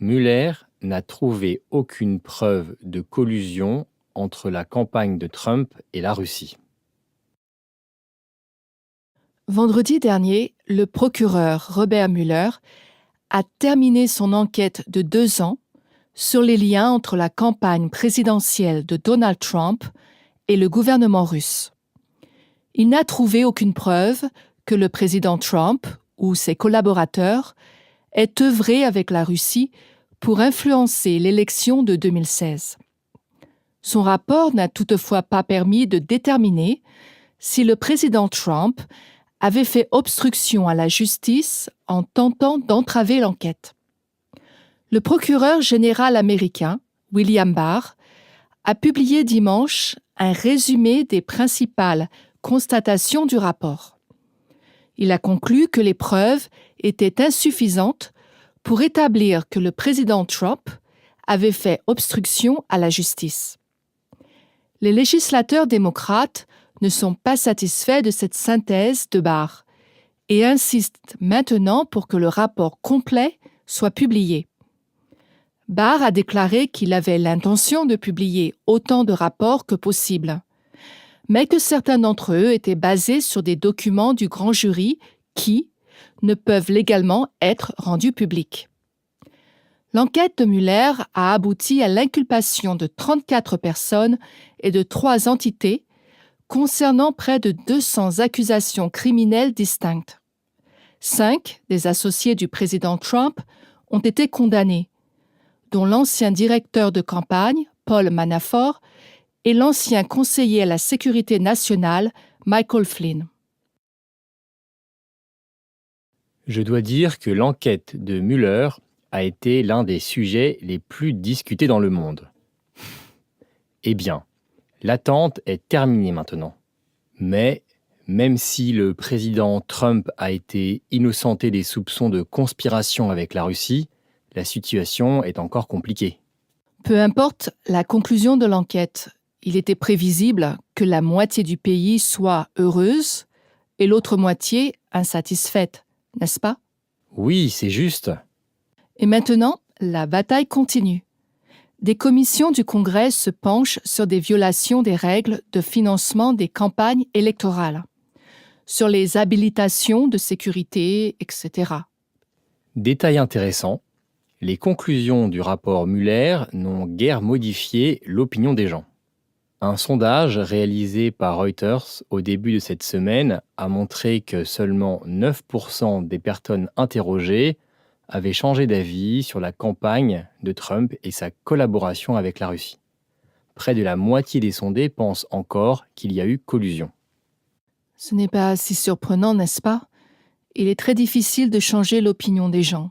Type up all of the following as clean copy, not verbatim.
Mueller n'a trouvé aucune preuve de collusion entre la campagne de Trump et la Russie. Vendredi dernier, le procureur Robert Mueller a terminé son enquête de 2 ans sur les liens entre la campagne présidentielle de Donald Trump et le gouvernement russe. Il n'a trouvé aucune preuve que le président Trump ou ses collaborateurs aient œuvré avec la Russie pour influencer l'élection de 2016. Son rapport n'a toutefois pas permis de déterminer si le président Trump avait fait obstruction à la justice en tentant d'entraver l'enquête. Le procureur général américain, William Barr, a publié dimanche un résumé des principales constatations du rapport. Il a conclu que les preuves étaient insuffisantes pour établir que le président Trump avait fait obstruction à la justice. Les législateurs démocrates ne sont pas satisfaits de cette synthèse de Barr et insistent maintenant pour que le rapport complet soit publié. Barr a déclaré qu'il avait l'intention de publier autant de rapports que possible, mais que certains d'entre eux étaient basés sur des documents du grand jury qui ne peuvent légalement être rendus publics. L'enquête de Mueller a abouti à l'inculpation de 34 personnes et de 3 entités concernant près de 200 accusations criminelles distinctes. 5 des associés du président Trump ont été condamnés, dont l'ancien directeur de campagne, Paul Manafort, et l'ancien conseiller à la sécurité nationale, Michael Flynn. Je dois dire que l'enquête de Mueller a été l'un des sujets les plus discutés dans le monde. Eh bien, l'attente est terminée maintenant. Mais, même si le président Trump a été innocenté des soupçons de conspiration avec la Russie, la situation est encore compliquée. Peu importe la conclusion de l'enquête, il était prévisible que la moitié du pays soit heureuse et l'autre moitié insatisfaite, n'est-ce pas? Oui, c'est juste. Et maintenant, la bataille continue. Des commissions du Congrès se penchent sur des violations des règles de financement des campagnes électorales, sur les habilitations de sécurité, etc. Détail intéressant, les conclusions du rapport Mueller n'ont guère modifié l'opinion des gens. Un sondage réalisé par Reuters au début de cette semaine a montré que seulement 9% des personnes interrogées avaient changé d'avis sur la campagne de Trump et sa collaboration avec la Russie. Près de la moitié des sondés pensent encore qu'il y a eu collusion. Ce n'est pas si surprenant, n'est-ce pas? Il est très difficile de changer l'opinion des gens.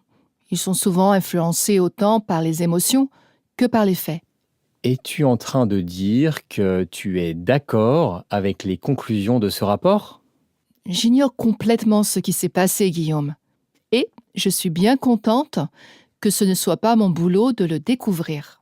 Ils sont souvent influencés autant par les émotions que par les faits. Es-tu en train de dire que tu es d'accord avec les conclusions de ce rapport ? J'ignore complètement ce qui s'est passé, Guillaume. Et je suis bien contente que ce ne soit pas mon boulot de le découvrir.